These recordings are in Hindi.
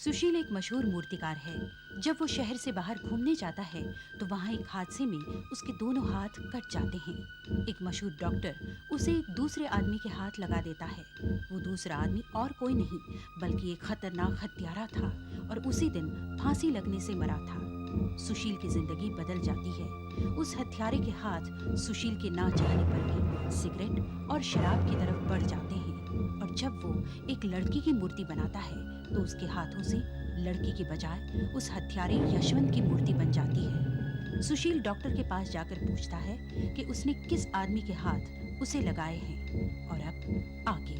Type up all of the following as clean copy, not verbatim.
सुशील एक मशहूर मूर्तिकार है। जब वो शहर से बाहर घूमने जाता है तो वहाँ एक हादसे में उसके दोनों हाथ कट जाते हैं। एक मशहूर डॉक्टर उसे एक दूसरे आदमी के हाथ लगा देता है। वो दूसरा आदमी और कोई नहीं बल्कि एक खतरनाक हत्यारा था और उसी दिन फांसी लगने से मरा था। सुशील की जिंदगी बदल जाती है। उस हत्यारे के हाथ सुशील के ना चाहने पर भी सिगरेट और शराब की तरफ बढ़ जाते हैं और जब वो एक लड़की की मूर्ति बनाता है तो उसके हाथों से लड़की की बजाय उस हत्यारे यशवंत की मूर्ति बन जाती है। सुशील डॉक्टर के पास जाकर पूछता है कि उसने किस आदमी के हाथ उसे लगाए हैं और अब आगे।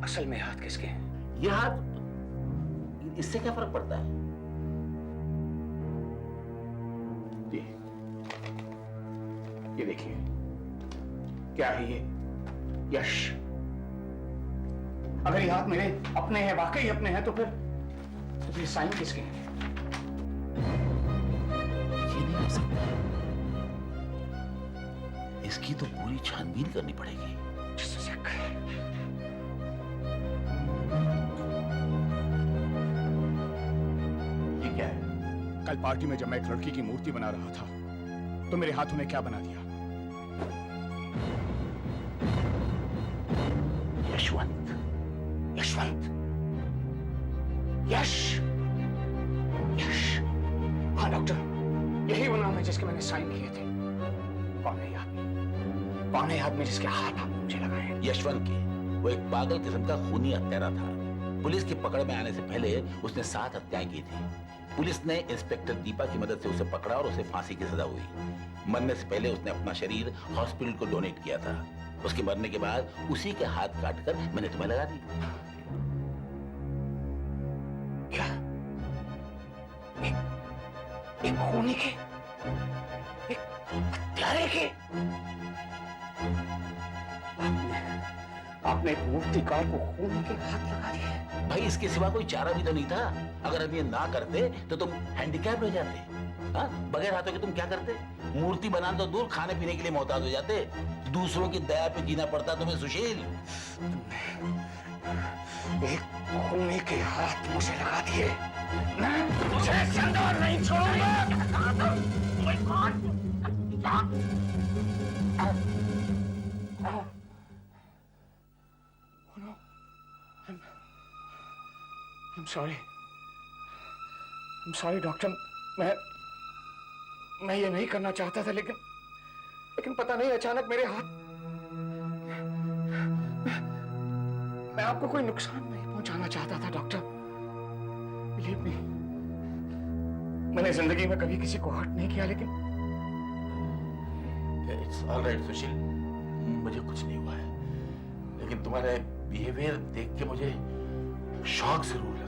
असल में हाथ किसके हैं? ये हाथ, इससे क्या फर्क पड़ता है? ये देखिए, क्या है ये? यश। अगर ये हाथ मेरे अपने हैं, वाकई अपने हैं, तो फिर साइन किसके हैं? ये नहीं हो सकता। इसकी तो पूरी छानबीन करनी पड़ेगी। ये क्या है? कल पार्टी में जब मैं एक लड़की की मूर्ति बना रहा था तो मेरे हाथों ने क्या बना दिया? यशवंत। यशवंत। यश। यश। हाँ डॉक्टर, यही वो नाम है जिसके मैंने साइन किए थे। कौन है ये आदमी? कौन है ये आदमी जिसके हाथ आपने मुझे लगाए हैं? यशवंत की वो एक पागल किस्म का खूनी हत्यारा था। पुलिस की पकड़ में आने से पहले उसने 7 हत्याएं की थी। पुलिस ने इंस्पेक्टर दीपा की मदद से उसे पकड़ा और उसे फांसी की सजा हुई। मरने से पहले उसने अपना शरीर हॉस्पिटल को डोनेट किया था। उसके मरने के बाद उसी के हाथ काटकर मैंने तुम्हें लगा दी। क्या? एक खूनी के, एक हत्यारे के? आपने एक मूर्तिकार को खून के हाथ लगा दिए? भाई इसके सिवा कोई चारा भी तो नहीं था। अगर हम ये ना करते तो तुम हैंडीकैप हो जाते। हाँ? बगैर हाथों के तुम क्या करते? मूर्ति बनाना तो दूर, खाने पीने के लिए मोहताज हो जाते। दूसरों की दया पे जीना पड़ता तुम्हें सुशील। एक खूनी के हाथ मुझे लगा दिए। मैं तुझे जिंदा नहीं छोड़ूंगा। I'm sorry doctor. मैं ये नहीं करना चाहता था, लेकिन पता नहीं अचानक मेरे हाथ। मैं आपको कोई नुकसान नहीं पहुंचाना चाहता था डॉक्टर। बिलीव मी, मैंने जिंदगी में कभी किसी को हर्ट नहीं किया, लेकिन इट्स ऑल राइट सुशील, मुझे कुछ नहीं हुआ है, लेकिन तुम्हारा बिहेवियर देख के मुझे शॉक जरूर लगा।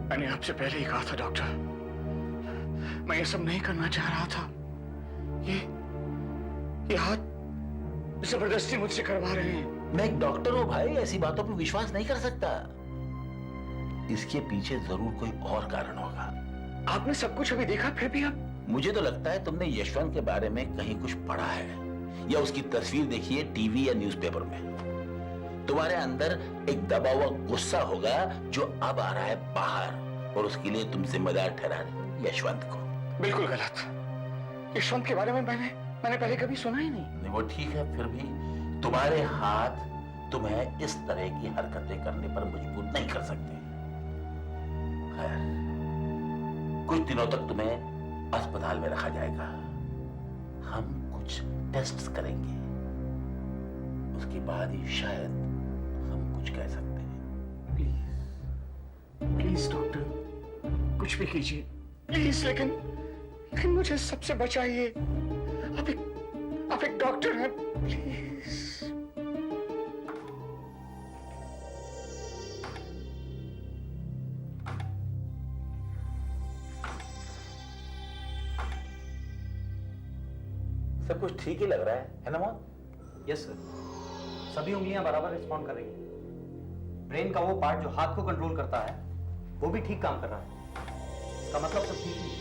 मैंने आपसे पहले ही कहा था डॉक्टर, मैं ये सब नहीं करना चाह रहा था। ये हाथ जबरदस्ती मुझसे करवा रहे हैं। मैं एक डॉक्टर हूं भाई, ऐसी बातों पर विश्वास नहीं कर सकता। इसके पीछे जरूर कोई और कारण होगा। आपने सब कुछ अभी देखा, फिर भी आप? मुझे तो लगता है तुमने यशवंत के बारे में कहीं कुछ पढ़ा है या उसकी तस्वीर देखी है टीवी या न्यूज़पेपर में। तुम्हारे अंदर एक दबा हुआ गुस्सा होगा जो अब आ रहा है बाहर, और उसके लिए तुम जिम्मेदार ठहरा रहे यशवंत को। बिल्कुल गलत। यशवंत के बारे में मैंने पहले कभी सुना ही नहीं। वो ठीक है, फिर भी तुम्हारे हाथ तुम्हें इस तरह की हरकतें करने पर मजबूर नहीं कर सकते। खैर, कुछ दिनों तक तुम्हें अस्पताल में रखा जाएगा। हम कुछ टेस्ट्स करेंगे, उसके बाद ही शायद हम कुछ कह सकते हैं। प्लीज प्लीज डॉक्टर, कुछ भी कीजिए प्लीज, लेकिन मुझे सबसे बचाइए। आप एक डॉक्टर हैं, प्लीज। सब कुछ ठीक ही लग रहा है ना मोहन? यस सर, सभी उंगलियां बराबर रिस्पॉन्ड कर रही हैं। ब्रेन का वो पार्ट जो हाथ को कंट्रोल करता है वो भी ठीक काम कर रहा है। इसका मतलब सब ठीक है।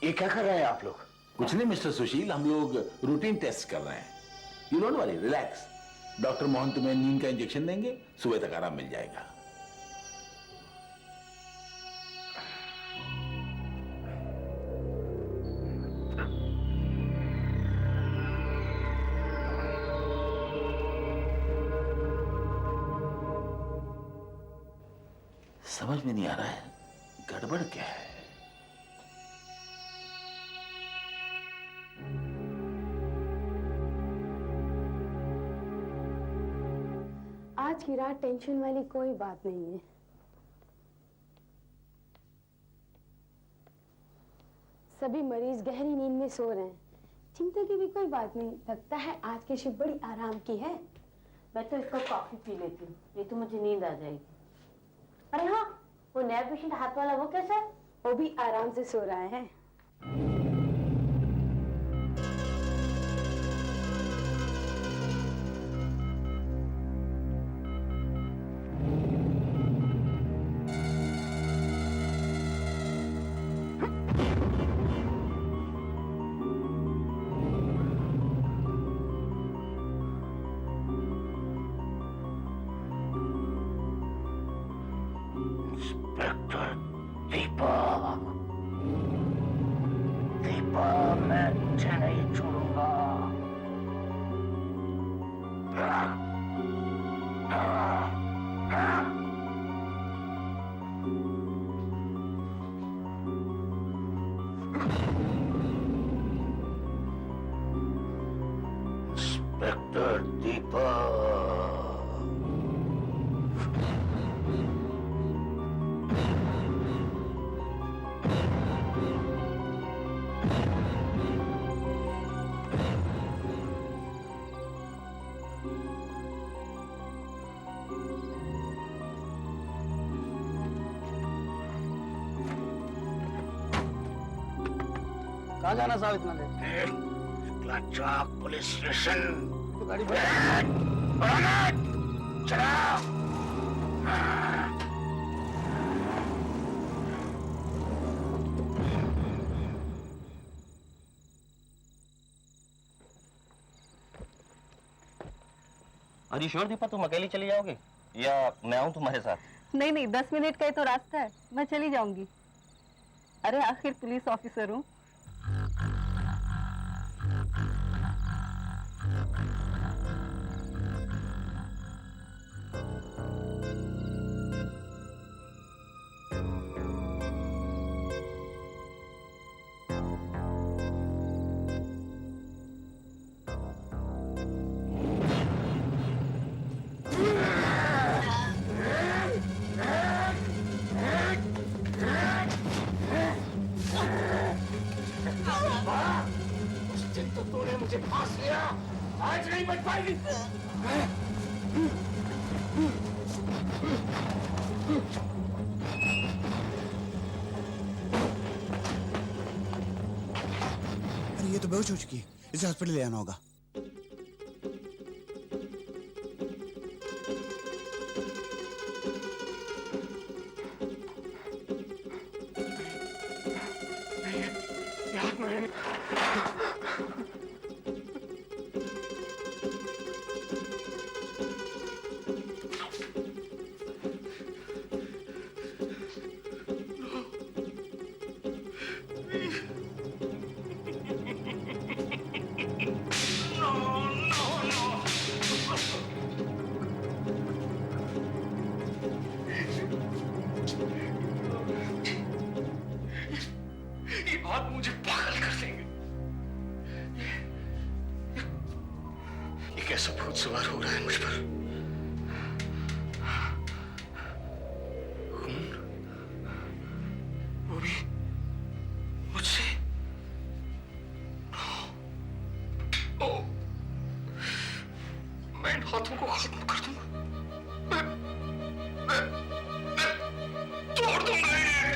ये क्या कर रहे हैं आप लोग? कुछ नहीं मिस्टर सुशील, हम लोग रूटीन टेस्ट कर रहे हैं। You don't worry, relax. Doctor Mohan तुम्हें नींद का इंजेक्शन देंगे, सुबह तक आराम मिल जाएगा। समझ में नहीं आ रहा है गड़बड़ क्या है। आज की रात टेंशन वाली कोई बात नहीं है। सभी मरीज गहरी नींद में सो रहे हैं। चिंता की भी कोई बात नहीं। लगता है आज की शिफ्ट बड़ी आराम की है। मैं तो इसको कॉफी पी लेती हूँ, नहीं तो मुझे नींद आ जाएगी। अरे हाँ, वो नया पेशेंट हाथ वाला वो कैसा है? वो भी आराम से सो रहा है। इंस्पेक्टर दीपा, दीपा, मैं तुझे नहीं छोड़ूंगा। इंस्पेक्टर दीपा, कहाँ जाना साहब इतना देर? चौक पुलिस स्टेशन। तो गाड़ी चला। अरे श्योर दीपा, तुम अकेली चली जाओगे या मैं आऊं तुम्हारे साथ? नहीं नहीं, 10 मिनट का ही तो रास्ता है, मैं चली जाऊंगी। अरे आखिर पुलिस ऑफिसर हूँ। मुझे फांस लिया, आज नहीं बच पाएगी। अरे ये तो बेहोश हो चुकी है, इसे हॉस्पिटल ले आना होगा। याद में रहने ये बात मुझे पागल कर देंगे। ये कैसा भूत सवार हो रहा है मुझ पर? खून, वो भी मुझसे। ओ, मैं इन हाथों को खत्म कर दूंगा। मैं तोड़ दूंगा इन्हें।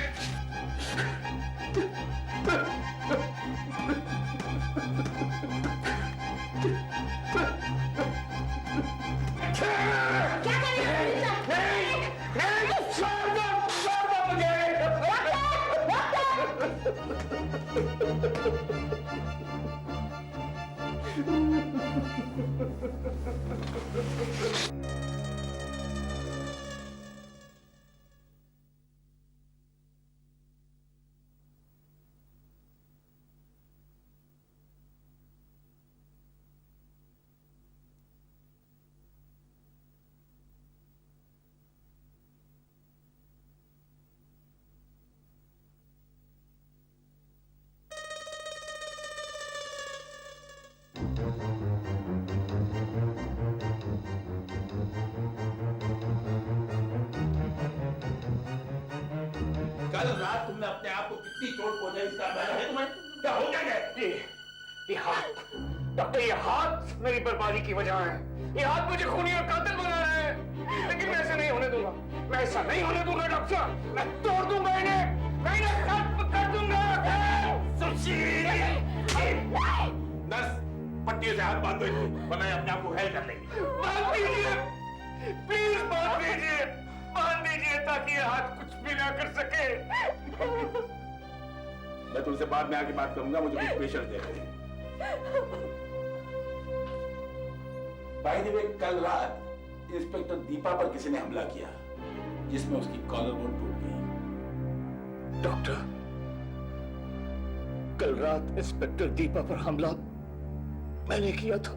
कल रात तुमने अपने आप को कितनी चोट पहुंचाई इसका अंदाजा है तुम्हें? क्या हो क्या गया? ये हाथ, डॉक्टर, ये हाथ मेरी बर्बादी की वजह है। ये हाथ मुझे खूनी और कातिल बना रहा है, लेकिन मैं ऐसा नहीं होने दूंगा। मैं ऐसा नहीं होने दूंगा डॉक्टर। मैं तोड़ दूंगा इन्हें, मैं इन्हें खत्म कर दूंगा। नर्स, पट्टियों से हाथ बांध दो इनको, वरना ये अपने आप को घायल कर लेंगे। बांध दीजिए, प्लीज बांध दीजिए, बांध दीजिए ताकि ये हाथ कुछ भी ना कर सके। मैं तुमसे बाद में आके बात करूंगा, मुझे कुछ पेशेंट दे रहे हैं। बाय द वे, कल रात इंस्पेक्टर दीपा पर किसी ने हमला किया, जिसमें उसकी कॉलर बोन टूट गई। डॉक्टर, कल रात इंस्पेक्टर दीपा पर हमला मैंने किया था।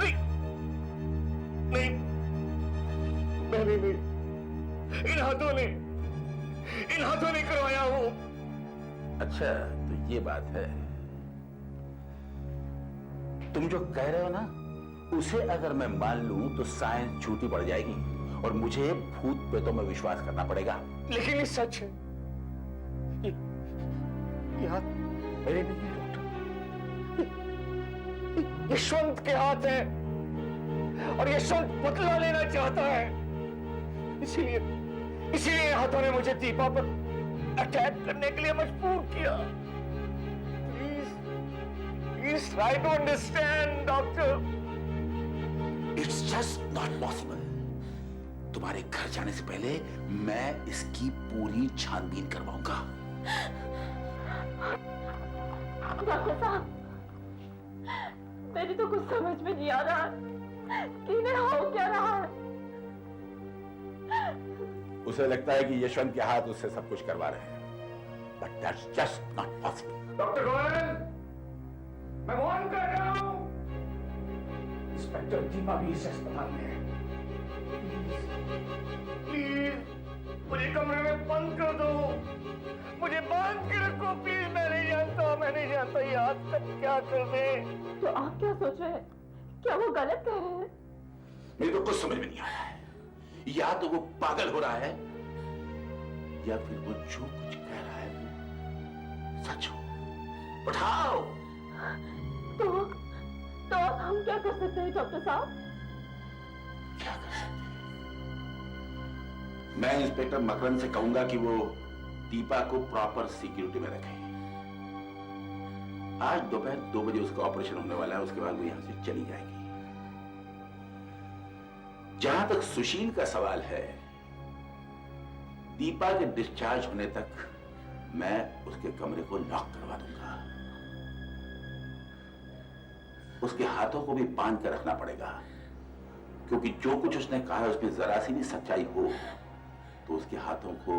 नहीं, नहीं, मैंने नहीं, इन हाथों ने करवाया हूं। अच्छा, तो ये बात है। तुम जो कह रहे हो ना, उसे अगर मैं मान लूं तो साइंस झूठी पड़ जाएगी और मुझे भूत प्रेतों में विश्वास करना पड़ेगा। लेकिन ये सच है। ये हाथ मेरे नहीं है डॉक्टर, यशवंत के हाथ है और यशवंत बदला लेना चाहता है। इसीलिए हाथों ने मुझे दीपा पर अटैक करने के लिए मजबूर किया। Please try to understand doctor. It's just not possible. तुम्हारे घर जाने से पहले मैं इसकी पूरी छानबीन करवाऊंगा। डॉक्टर साहब, मेरी तो कुछ समझ में नहीं आ रहा कि इन्हें हो क्या रहा है। उसे लगता है कि यशवंत के हाथ उससे सब कुछ करवा रहे हैं, but that's just not possible. Doctor Goyal, मैं वार्न कर रहा हूं। इंस्पेक्टर दीपा भी इस अस्पताल में है। प्लीज मुझे कमरे में बंद कर दो, मुझे बांध के रखो प्लीज। मैं नहीं जानता ये आज तक क्या कर दे। तो आप क्या सोच रहे हैं? क्या वो गलत कह रहे हैं? मेरे को कुछ समझ में नहीं आ रहा है। या तो वो पागल हो रहा है या फिर वो जो कुछ कह रहा है सच हो। But how? हम क्या कर सकते हैं डॉक्टर साहब? क्या कर सकते हैं? मैं इंस्पेक्टर मकरंद से कहूंगा कि वो दीपा को प्रॉपर सिक्योरिटी में रखे। आज दोपहर 2 बजे उसका ऑपरेशन होने वाला है, उसके बाद वो यहां से चली जाएगी। जहां तक सुशील का सवाल है, दीपा के डिस्चार्ज होने तक मैं उसके कमरे को लॉक करवा दूंगा। उसके हाथों को भी बांध कर रखना पड़ेगा, क्योंकि जो कुछ उसने कहा है उसमें जरा सी भी सच्चाई हो तो उसके हाथों को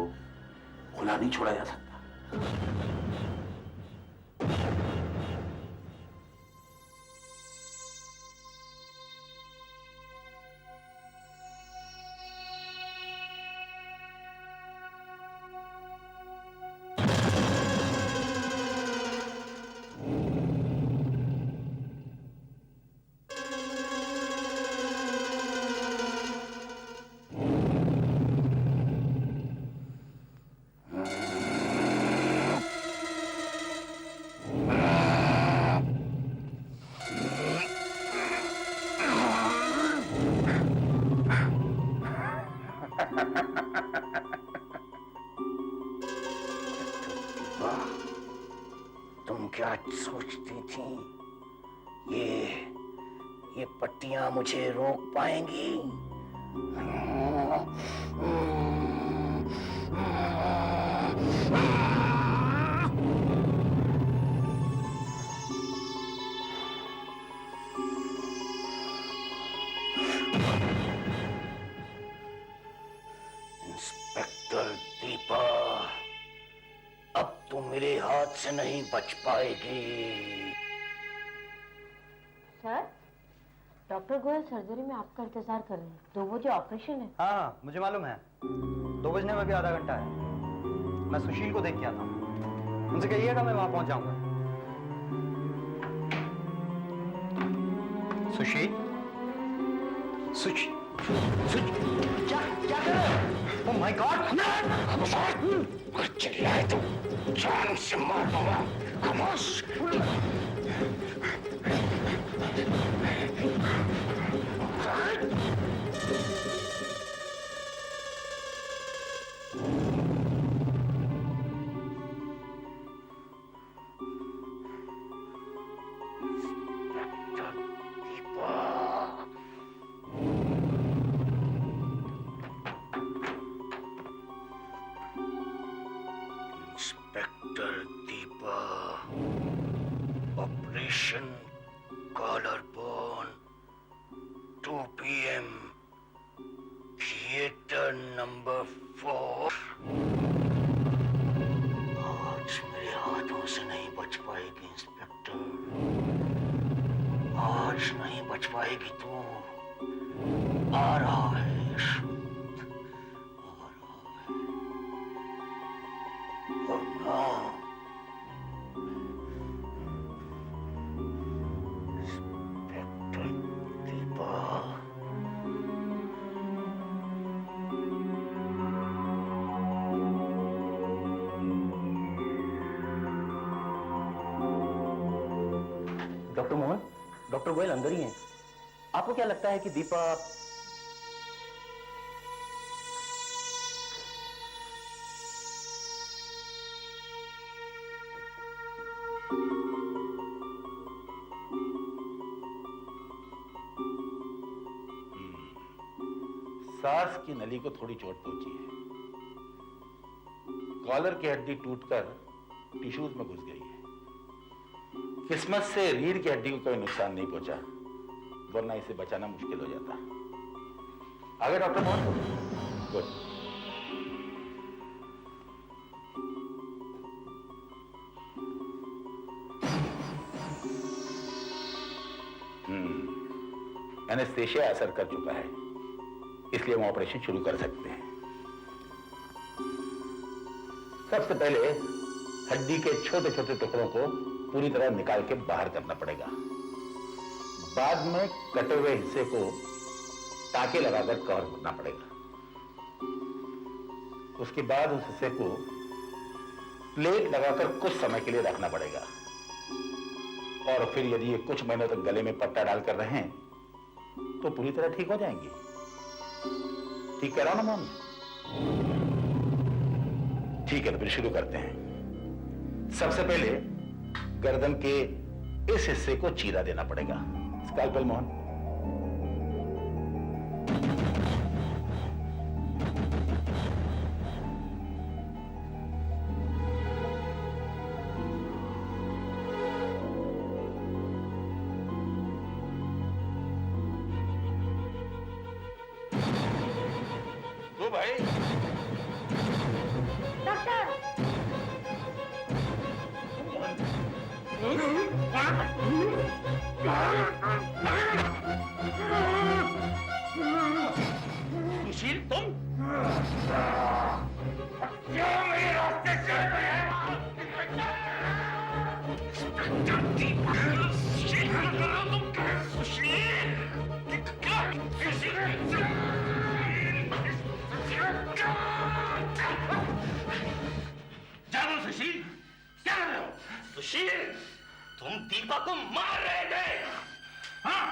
खुला नहीं छोड़ा जा सकता। तुम क्या सोचती थी ये पट्टियां मुझे रोक पाएंगी? इंस्पेक्टर दीपा, अब तू मेरे हाथ से नहीं बच पाएगी। सर, डॉक्टर गोयल सर्जरी में आपका इंतजार कर रहे हैं। 2 बजे ऑपरेशन है। हाँ, मुझे मालूम है। 2 बजने में भी आधा घंटा है। मैं सुशील को देख के आता हूँ। उनसे कहिएगा मैं वहां पहुंच जाऊंगा। सुशील, क्या कर रहे हो? Oh my god! चिल्लाए तो जान से मार दूंगा। खामोश। Inspector Deepa, operation collar bone, 2 PM, theatre number 4। आज मेरे हाथों से नहीं बच पाएगी इंस्पेक्टर, आज नहीं बच पाएगी तू। आ रहा है यशवंत, आ रहा है। और ना, inspector Deepa, doctor Mohan, doctor Goyal अंदर ही हैं। आपको क्या लगता है कि दीपा... सांस की नली को थोड़ी चोट पहुंची है। कॉलर की हड्डी टूटकर टिश्यूज में घुस गई है। किस्मत से रीढ़ की हड्डी को कोई नुकसान नहीं पहुंचा, वरना इसे बचाना मुश्किल हो जाता। आगे डॉक्टर मोहन। गुड। एनेस्थेशिया असर कर चुका है, इसलिए हम ऑपरेशन शुरू कर सकते हैं। सबसे पहले हड्डी के छोटे छोटे टुकड़ों को पूरी तरह निकाल के बाहर करना पड़ेगा। बाद में कटे हुए हिस्से को टाके लगाकर कवर करना पड़ेगा। उसके बाद उस हिस्से को प्लेट लगाकर कुछ समय के लिए रखना पड़ेगा। और फिर यदि ये कुछ महीनों तक गले में पट्टा डालकर रहें तो पूरी तरह ठीक हो जाएंगे। ठीक कह रहा हूं ना मोहन? ठीक है, तो फिर शुरू करते हैं। सबसे पहले गर्दन के इस हिस्से को चीरा देना पड़ेगा। स्कैल्पेल मोहन। तो भाई सुशील, तुम क्यों मेरे रास्ते से जानो सुशील, क्या कर रहे हो? सुशील, तुम दीपा को मार रहे थे। हाँ,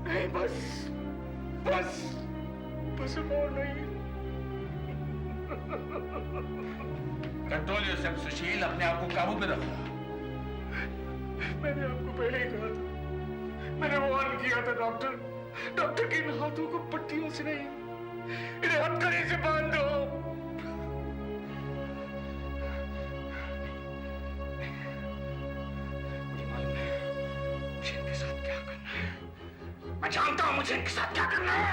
नहीं, बस बस बस और नहीं। कंट्रोल योरसेल्फ सुशील, अपने आप को काबू में रखो। मैंने आपको पहले ही कहा था, मैंने वार्न किया था डॉक्टर। डॉक्टर के इन हाथों को पट्टियों से नहीं, इन्हें हथकड़ी से बांध दो। मुझे मालूम है मुझे इनके साथ क्या करना है। मैं जानता हूं मुझे इनके साथ क्या करना है।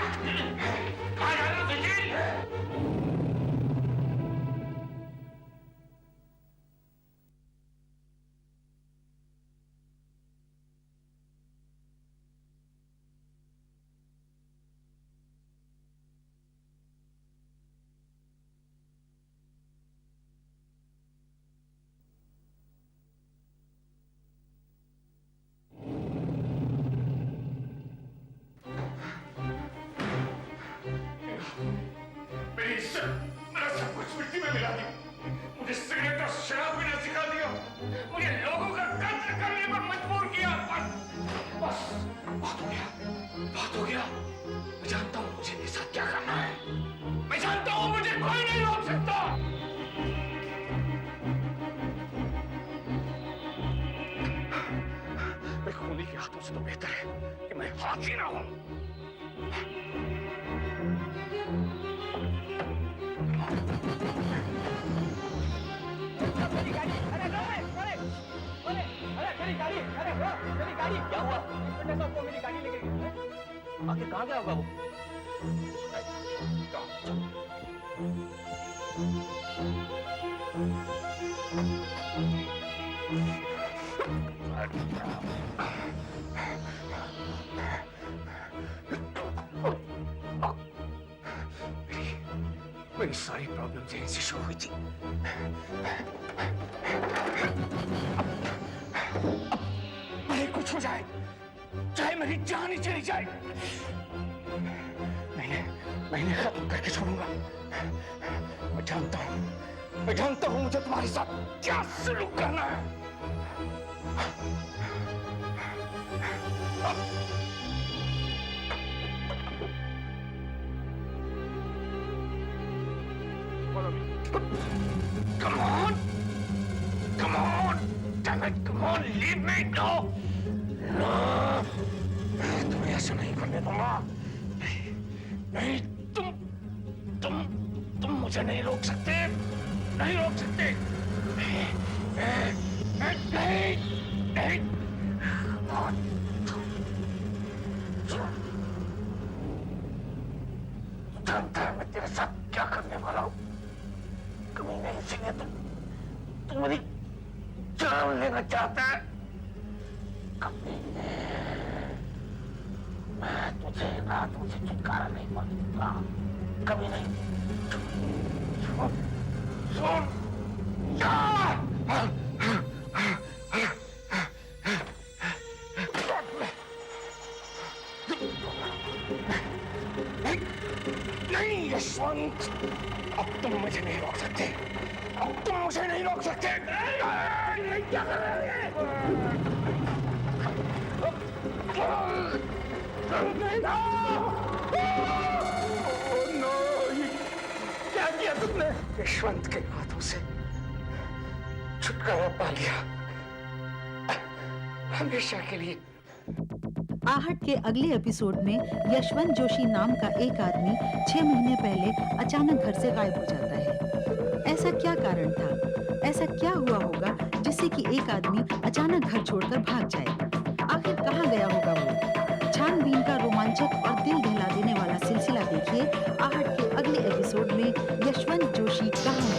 आ जाना सुशील। मेरा सब कुछ मिट्टी में मिला दिया। मुझे सिगरेट और शराब पीना सिखा दिया। मुझे लोगों का कत्ल करने पर मजबूर किया। बस बहुत हो गया, बहुत हो गया। मैं जानता हूँ मुझे इनके साथ क्या करना है। मैं जानता हूँ मुझे कोई नहीं रोक सकता। मैं खूनी के हाथों से तो बेहतर है कि मैं हाथी ना हूं। क्या हुआ? आखिर कहाँ गया होगा वो? मेरी सारी प्रॉब्लम्स यहीं से शुरू हुई थी। भले कुछ हो जाए, चाहे मेरी जान ही चली जाए, मैं इन्हें खत्म करके छोड़ूंगा। मैं जानता हूं मुझे तुम्हारे साथ क्या सलूक करना है। Come on! Come on! Damn it! Come on! Leave me! No! No! मैं तुम्हें ऐसा नहीं करने दूंगा। नहीं, तुम मुझे नहीं रोक सकते। नहीं रोक सकते। नहीं। जानता है मैं तेरे साथ क्या करने वाला हूँ। कभी नहीं सीखे तू मेरी जान लेना चाहता है। कभी मैं तुझे रातों से छुटकारा नहीं पा दूंगा। कभी नहीं। सुन नहीं यशवंत, अब तुम मुझे नहीं रोक सकते, अब तुम मुझे नहीं रोक सकते। नहीं, क्या कर रहे हो? नो, क्या किया तुमने? यशवंत के हाथों से छुटकारा पा लिया, हमेशा के लिए। आहट के अगले एपिसोड में यशवंत जोशी नाम का एक आदमी 6 महीने पहले अचानक घर से गायब हो जाता है। ऐसा क्या कारण था? ऐसा क्या हुआ होगा जिससे कि एक आदमी अचानक घर छोड़कर भाग जाए? आखिर कहाँ गया होगा वो? छानबीन का रोमांचक और दिल दहला देने वाला सिलसिला देखिए आहट के अगले एपिसोड में यशवंत जोशी कहाँ